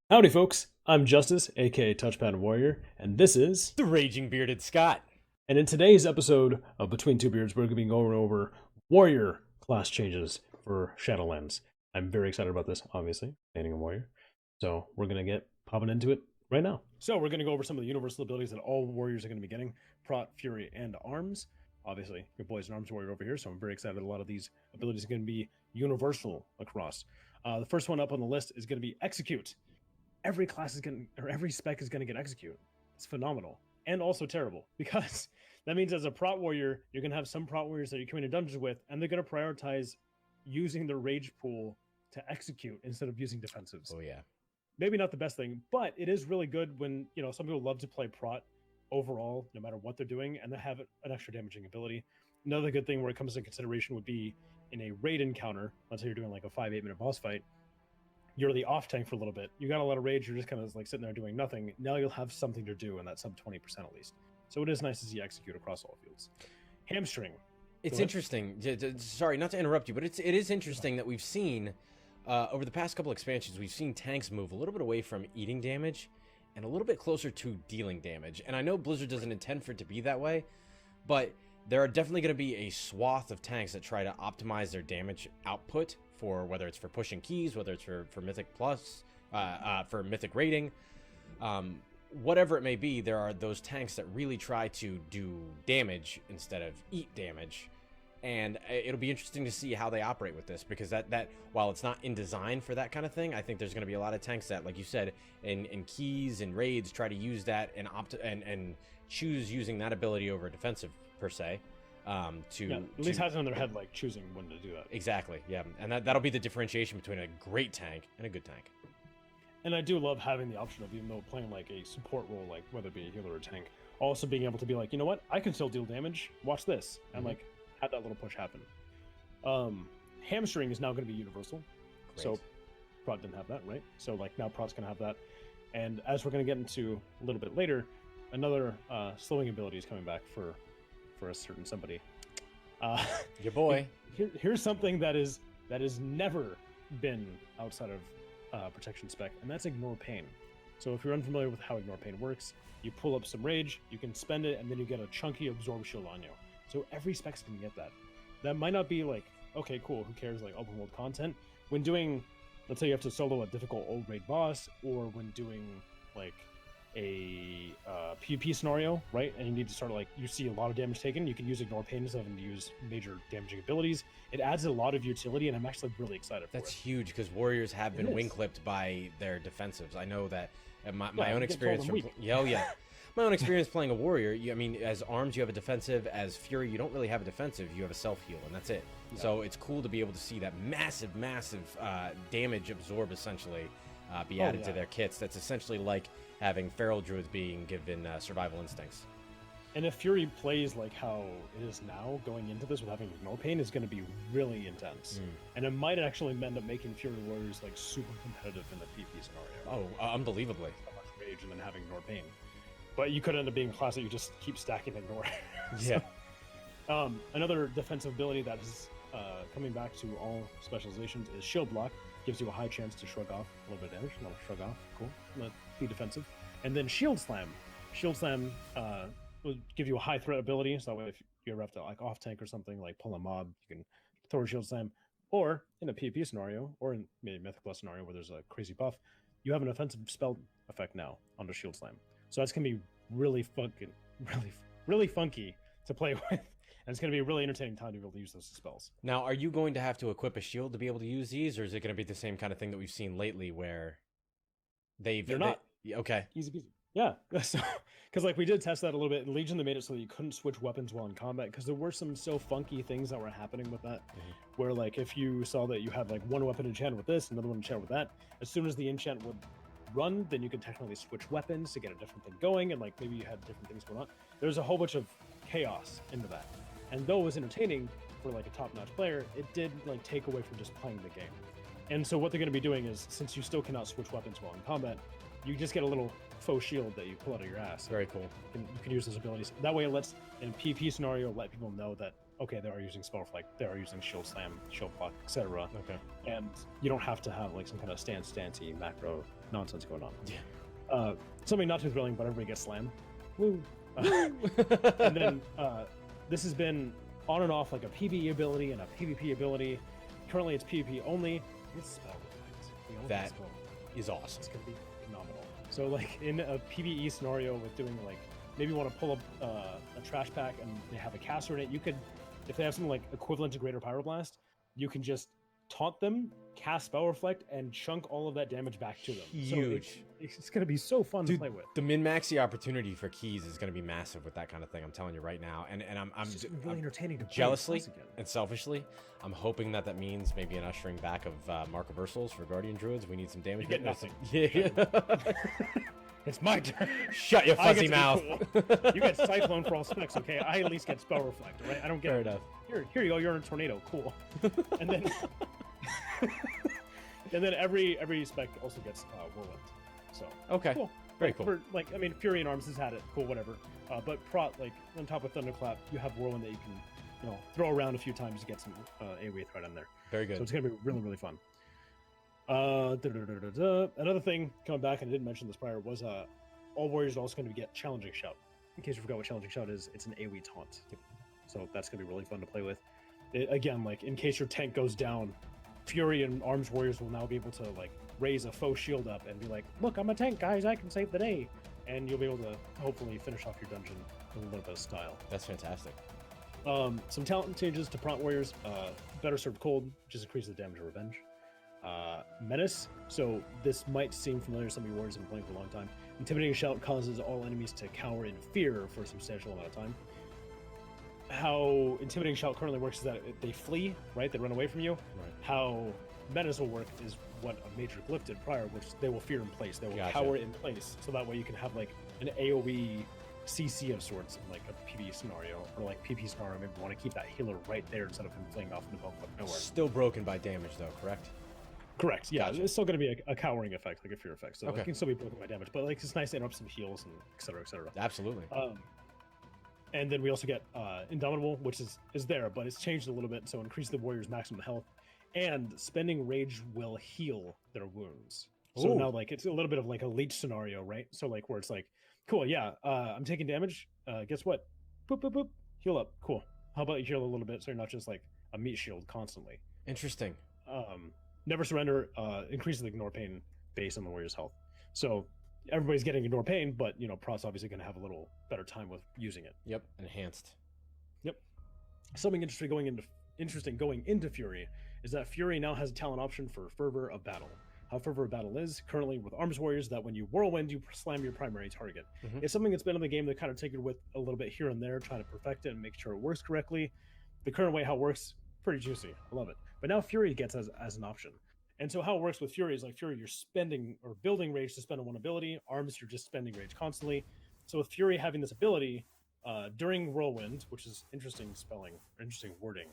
Howdy, folks. I'm Justice, aka Touchpadwarrior, and this is. The Raging Bearded Scot. And in today's episode of Between Two Beards, we're going to be going over warrior class changes for Shadowlands. I'm very excited about this, obviously, painting a warrior. So we're going to get popping into it right now. So we're going to go over some of the universal abilities that all warriors are going to be getting: Prot, Fury, and Arms. Obviously, your boy's an Arms warrior over here, so I'm very excited. A lot of these abilities are going to be universal across. The first one up on the list is going to be Execute. Every class is going to, or every spec is going to get Execute. It's phenomenal and also terrible because that means as a Prot warrior, you're going to have some Prot warriors that you're coming to dungeons with, and they're going to prioritize using their rage pool to execute instead of using defensives. Oh yeah. Maybe not the best thing, but it is really good when, you know, some people love to play Prot overall, no matter what they're doing, and they have an extra damaging ability. Another good thing where it comes into consideration would be in a raid encounter. Let's say you're doing like a 5-8 minute boss fight. You're the off tank for a little bit. You got a lot of rage. You're just kind of like sitting there doing nothing. Now you'll have something to do in that sub 20% at least. So it is nice to see Execute across all fields. Hamstring. It's interesting. Sorry, not to interrupt you, but it is interesting that we've seen over the past couple expansions, we've seen tanks move a little bit away from eating damage and a little bit closer to dealing damage. And I know Blizzard doesn't intend for it to be that way, but there are definitely going to be a swath of tanks that try to optimize their damage output for whether it's for pushing keys, whether it's for Mythic Plus, for Mythic rating, whatever it may be. There are those tanks that really try to do damage instead of eat damage, and it'll be interesting to see how they operate with this, because that while it's not in design for that kind of thing, I think there's going to be a lot of tanks that, like you said, in keys and raids try to use that and choose using that ability over defensive per se. At least has it in their head, like choosing when to do that. Exactly, yeah, and that'll be the differentiation between a great tank and a good tank. And I do love having the option of, even though playing like a support role, like whether it be a healer or a tank, also being able to be like, you know what, I can still deal damage. Watch this, and like have that little push happen. Hamstring is now going to be universal, so Prot didn't have that, right? So like now Prot's going to have that, and as we're going to get into a little bit later, another slowing ability is coming back for a certain somebody. Your boy. Here's something that is never been outside of protection spec, and that's Ignore Pain. So if you're unfamiliar with how Ignore Pain works, you pull up some rage, you can spend it, and then you get a chunky absorb shield on you. So every spec's gonna get that. That might not be like, okay, cool, who cares, like open world content. When doing, let's say you have to solo a difficult old raid boss, or when doing like a PvP scenario, right? And you need to start, like, you see a lot of damage taken, you can use Ignore Pain instead of having to use major damaging abilities. It adds a lot of utility, and I'm actually really excited for it. That's huge, because warriors have been wing clipped by their defensives. I know that my own experience from my own experience playing a warrior. I mean, as Arms you have a defensive, as Fury you don't really have a defensive, you have a self heal, and that's it. Yeah. So it's cool to be able to see that massive damage absorb essentially be added to their kits. That's essentially like having feral druids being given survival instincts. And if Fury plays like how it is now, going into this with having Ignore Pain is going to be really intense. And it might actually end up making Fury warriors like super competitive in the PvP scenario. Oh, unbelievably. So much rage and then having Ignore Pain. But you could end up being a class that you just keep stacking Ignore. Yeah. Another defensive ability that is coming back to all specializations is Shield Block. Gives you a high chance to shrug off a little bit of damage. No, shrug off, cool. Not be defensive. And then Shield Slam. Shield Slam will give you a high threat ability, so that way if you ever have to like off tank or something, like pull a mob, you can throw a Shield Slam. Or in a PvP scenario, or in maybe Mythic Plus scenario where there's a crazy buff, you have an offensive spell effect now under Shield Slam. So that's gonna be really funky to play with. And it's going to be a really entertaining time to be able to use those spells. Now, are you going to have to equip a shield to be able to use these, or is it going to be the same kind of thing that we've seen lately where they're not? Okay. Easy peasy. Yeah. Because like we did test that a little bit. In Legion, they made it so that you couldn't switch weapons while in combat, because there were some so funky things that were happening with that, where like if you saw that you had like one weapon enchanted with this, another one enchanted with that, as soon as the enchant would run, then you could technically switch weapons to get a different thing going, and like maybe you had different things going on. There's a whole bunch of chaos into that. And though it was entertaining for like a top-notch player, it did like take away from just playing the game. And so what they're going to be doing is, since you still cannot switch weapons while in combat, you just get a little faux shield that you pull out of your ass. Very cool. You can use those abilities. That way it lets, in a PvP scenario, let people know that, okay, they are using Spellflight, they are using Shield Slam, Shield Block, etc. Okay. And you don't have to have like some kind of stancy macro nonsense going on. Yeah. Something not too thrilling, but everybody gets slammed. Woo! And then this has been on and off like a PvE ability and a PvP ability. Currently, it's PvP only. It's spell reliant. That is awesome. It's gonna be phenomenal. So like in a PvE scenario with doing like maybe you want to pull up a trash pack and they have a caster in it, you could, if they have something like equivalent to Greater Pyroblast, you can just taunt them, cast Spell Reflect, and chunk all of that damage back to them. Huge. So it's going to be so fun to play with. The min-maxy opportunity for keys is going to be massive with that kind of thing. I'm telling you right now, and I'm It's just really entertaining to play jealously again. and selfishly, I'm hoping that means maybe an ushering back of Mark Reversals for Guardian Druids. We need some damage. You get nothing. Yeah. It's my turn. Shut your I fuzzy get to mouth. be cool. You get Cyclone for all specs, okay? I at least get Spell Reflect, right? I don't get Fair enough. Here you go. You're in a tornado. Cool. And then, and then every spec also gets whirlwind. So Okay. cool. Very cool. For, like, I mean, Fury and Arms has had it. Cool, whatever. But like on top of Thunderclap, you have whirlwind that you can, throw around a few times to get some AoE threat in there. Very good. So it's gonna be really, really fun. Another thing coming back, and I didn't mention this prior, was all warriors are also going to get Challenging Shout. In case you forgot what Challenging Shout is, it's an AoE taunt. So that's going to be really fun to play with. Again, like in case your tank goes down, Fury and Arms warriors will now be able to like raise a faux shield up and be like, "Look, I'm a tank, guys. I can save the day," and you'll be able to hopefully finish off your dungeon with a little bit of style. That's fantastic. Some talent changes to Prompt Warriors. Better Served Cold, just increases the damage of Revenge. Menace, so this might seem familiar to some of your warriors have been playing for a long time. Intimidating Shout causes all enemies to cower in fear for a substantial amount of time. How Intimidating Shout currently works is that they flee, right? They run away from you. Right. How Menace will work is what a Major Glyph did prior, which they will fear in place. They will Gotcha. cower in place, so that way you can have like an AoE CC of sorts in like a PvE scenario, or like PP scenario. Maybe you want to keep that healer right there instead of him fleeing off in the middle of nowhere. Still broken by damage, though, correct? Correct. Yeah, Gotcha. it's still going to be a cowering effect, like a fear effect. So Okay. it can still be broken by damage, but like it's nice to interrupt some heals and et cetera, et cetera. Absolutely. And then we also get Indomitable, which is there, but it's changed a little bit. So increase the warrior's maximum health, and spending rage will heal their wounds. So Ooh. now like it's a little bit of like a leech scenario, right? So like where it's like, cool, yeah, I'm taking damage. Guess what? Boop boop boop. Heal up. Cool. How about you heal a little bit so you're not just like a meat shield constantly. Interesting. Never Surrender increases the Ignore Pain base on the warrior's health. So everybody's getting Ignore Pain, but Prot's obviously going to have a little better time with using it. Yep. Enhanced. Yep. Something interesting going into Fury is that Fury now has a talent option for Fervor of Battle. How Fervor of Battle is currently with Arms Warriors, that when you whirlwind, you slam your primary target. Mhm. It's something that's been in the game that kind of take it with a little bit here and there, trying to perfect it and make sure it works correctly. The current way how it works, pretty juicy. I love it. But now Fury gets as an option. And so how it works with Fury is like Fury, you're spending or building rage to spend on one ability. Arms, you're just spending rage constantly. So with Fury having this ability, during Whirlwind, which is interesting spelling, or interesting wording,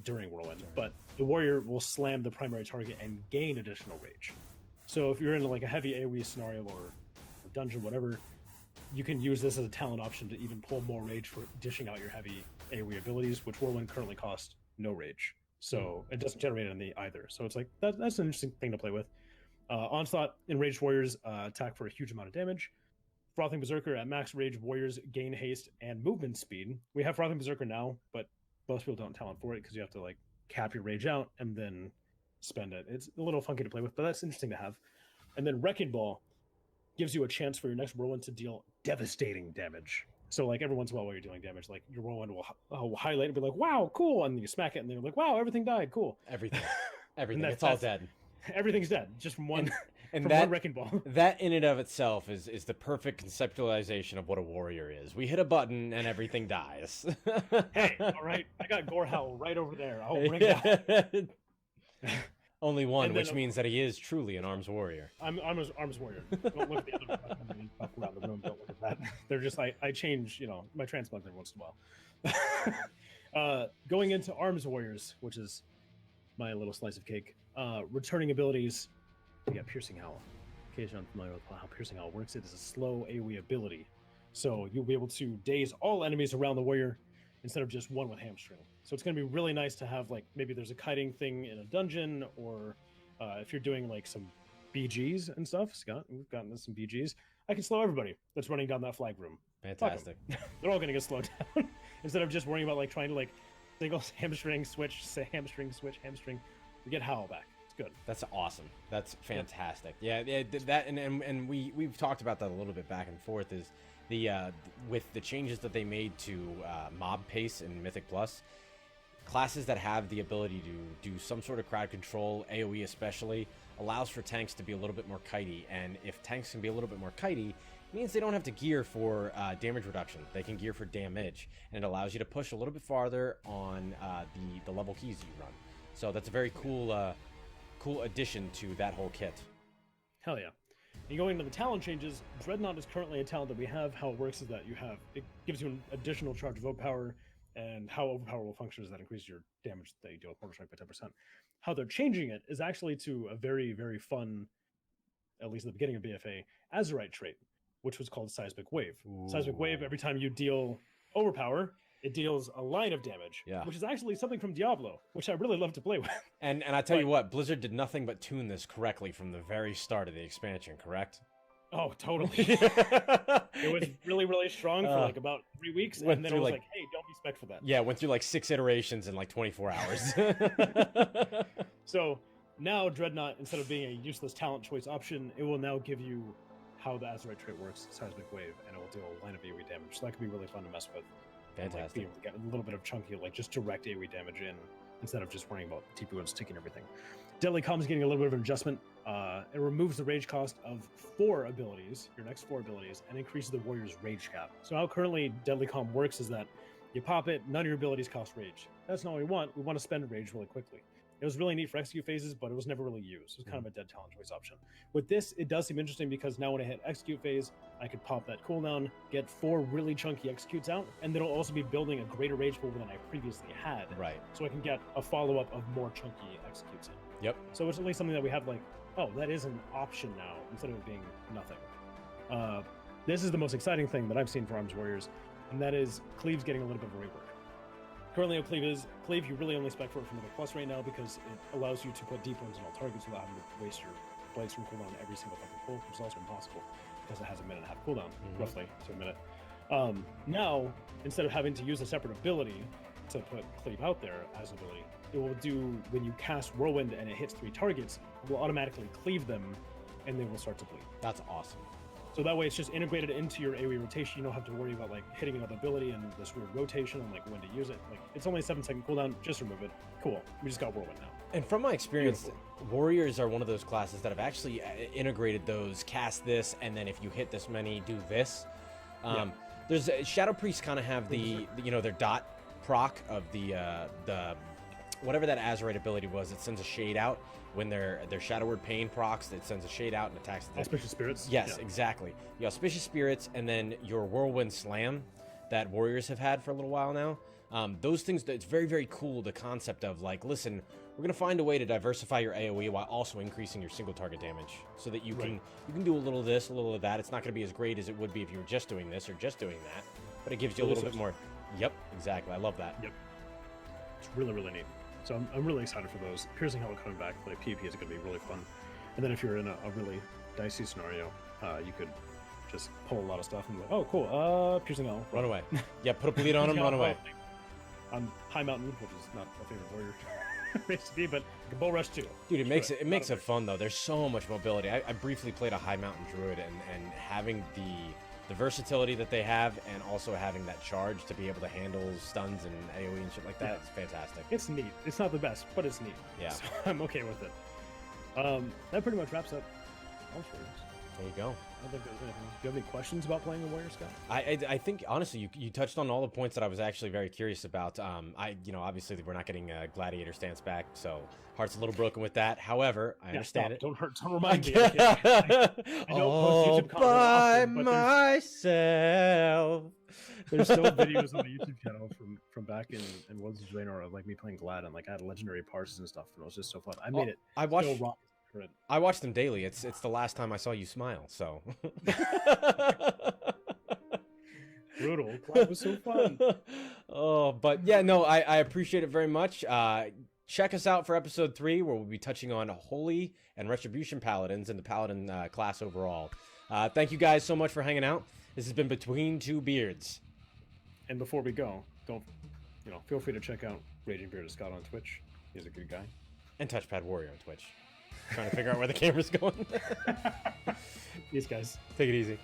during Whirlwind, but the warrior will slam the primary target and gain additional rage. So if you're in like a heavy AoE scenario or dungeon, whatever, you can use this as a talent option to even pull more rage for dishing out your heavy AoE abilities, which Whirlwind currently costs no rage. So it doesn't generate any either. So it's like that's an interesting thing to play with. Onslaught, Enraged Warriors attack for a huge amount of damage. Frothing Berserker, at max rage, warriors gain haste and movement speed. We have Frothing Berserker now, but most people don't talent for it because you have to like cap your rage out and then spend it. It's a little funky to play with, but that's interesting to have. And then Wrecking Ball gives you a chance for your next whirlwind to deal devastating damage. So like every once in a while while you're doing damage, like your whirlwind will highlight and be like, wow, cool. And then you smack it and they're like, wow, everything died. Cool. Everything. Everything. And It's all dead. Everything's dead. Just from one, And from that, one Wrecking Ball. That in and of itself is the perfect conceptualization of what a warrior is. We hit a button and everything dies. Hey, all right. I got Gorehowl right over there. I'll bring that. Only one, And then, which means that he is truly an arms warrior. I'm Arms Warrior. Don't look at the other stuff around the room. Don't look at that. They're just I change, my transplant every once in a while. Going into Arms Warriors, which is my little slice of cake. Returning abilities. We got Piercing Howl. In case you're unfamiliar with how Piercing Howl works, it is a slow AoE ability. So you'll be able to daze all enemies around the warrior instead of just one with Hamstring. So it's going to be really nice to have, like, maybe there's a kiting thing in a dungeon, or if you're doing like some BGs and stuff. Scott, we've gotten some BGs. I can slow everybody that's running down that flag room. Fantastic. They're all going to get slowed down instead of just worrying about like trying to like single hamstring switch, say hamstring switch hamstring. We get Howl back. It's good. That's awesome. That's fantastic. Yeah, that and we've talked about that a little bit back and forth. Is the with the changes that they made to mob pace in Mythic Plus, classes that have the ability to do some sort of crowd control, AoE especially, allows for tanks to be a little bit more kitey. And if tanks can be a little bit more kitey, it means they don't have to gear for damage reduction. They can gear for damage, and it allows you to push a little bit farther on the level keys you run. So that's a very cool cool addition to that whole kit. Hell yeah. And going into the talent changes, Dreadnought is currently a talent that we have. How it works is that it gives you an additional charge of overpower, and how overpower will function is that increases your damage that you deal with mortal strike by 10%. How they're changing it is actually to a very, very fun, at least at the beginning of BFA, Azerite trait, which was called Seismic Wave. Ooh. Seismic Wave, every time you deal overpower, it deals a line of damage, yeah. which is actually something from Diablo, which I really love to play with. And I tell you what, Blizzard did nothing but tune this correctly from the very start of the expansion, correct? Oh, totally. It was really, really strong for like about 3 weeks, and then I was like, hey, don't be spec for that. Yeah, went through like 6 iterations in like 24 hours. So now Dreadnought, instead of being a useless talent choice option, it will now give you how the Azerite trait works, Seismic Wave, and it will deal a line of AoE damage. So that could be really fun to mess with. Fantastic. Like, be able to get a little bit of chunky, like just direct AoE damage in, instead of just worrying about TP and sticking everything. Deadly Calm is getting a little bit of an adjustment. It removes the rage cost of 4 abilities, your next 4 abilities, and increases the warrior's rage cap. So how currently Deadly Calm works is that you pop it, none of your abilities cost rage. That's not what we want. We want to spend rage really quickly. It was really neat for execute phases, but it was never really used. It was kind of a dead talent choice option. With this, it does seem interesting because now when I hit execute phase, I could pop that cooldown, get 4 really chunky executes out, and then it'll also be building a greater rage pool than I previously had. Right. So I can get a follow-up of more chunky executes in. Yep. So it's at least something that we have like, oh, that is an option now, instead of it being nothing. This is the most exciting thing that I've seen for Arms Warriors, and that is Cleave's getting a little bit of a rework. Currently, how Cleave is, Cleave, you really only spec for it from the Plus right now because it allows you to put deep wounds on all targets without having to waste your blades from cooldown every single fucking pull, which is also impossible because it has a minute and a half cooldown, roughly, to a minute. Now, instead of having to use a separate ability to put Cleave out there as an ability, it will do, when you cast Whirlwind and it hits 3 targets, it will automatically cleave them and they will start to bleed. That's awesome. So that way it's just integrated into your AoE rotation. You don't have to worry about like hitting another ability and this weird rotation and like when to use it. Like it's only a 7-second cooldown, just remove it. Cool. We just got Whirlwind now. And from my experience, Warriors are one of those classes that have actually integrated those, cast this, and then if you hit this many, do this. There's Shadow Priests kind of have the their dot proc of the whatever that Azerite ability was. It sends a shade out. When their Shadow Word Pain procs, it sends a shade out and attacks the Auspicious Spirits? Yes, exactly. The Auspicious Spirits, and then your Whirlwind Slam that Warriors have had for a little while now. Those things, it's very, very cool, the concept of like, listen, we're going to find a way to diversify your AoE while also increasing your single target damage so that you can do a little of this, a little of that. It's not going to be as great as it would be if you were just doing this or just doing that, but it gives you a little bit more. Yep, exactly. I love that. Yep. It's really, really neat. So I'm really excited for those. Piercing Helmet coming back, like PvP is going to be really fun. And then if you're in a really dicey scenario, you could just pull a lot of stuff and be like, oh, cool, Piercing Helmet. Run away. Yeah, put a bleed on him, run away. On High Mountain, which is not my favorite warrior race to be, but you can Bull Rush too. Dude, it makes it fun though. There's so much mobility. I briefly played a High Mountain Druid, and having the versatility that they have, and also having that charge to be able to handle stuns and AoE and shit like that, it's fantastic. It's neat. It's not the best, but it's neat. Yeah. So I'm okay with it. That pretty much wraps up Arms Warriors. There you go. I don't think there's anything. Do you have any questions about playing a warrior, Scott? I think honestly you touched on all the points that I was actually very curious about. Obviously we're not getting a gladiator stance back, so heart's a little broken with that. However, I understand it. Don't remind me. I don't all post YouTube by often, but myself. There's still videos on the YouTube channel from back in Worlds of Draenor of like me playing Glad, and like I had legendary parses and stuff, and it was just so fun. I made it. I watch them daily. It's the last time I saw you smile, so. Brutal. Glad was so fun. Oh, but yeah, no, I appreciate it very much. check us out for episode 3, where we'll be touching on Holy and Retribution Paladins and the Paladin class overall. Thank you guys so much for hanging out. This has been Between Two Beards. And before we go, feel free to check out RagingBeardedScot on Twitch. He's a good guy. And Touchpadwarrior on Twitch. Trying to figure out where the camera's going. Peace, guys. Take it easy.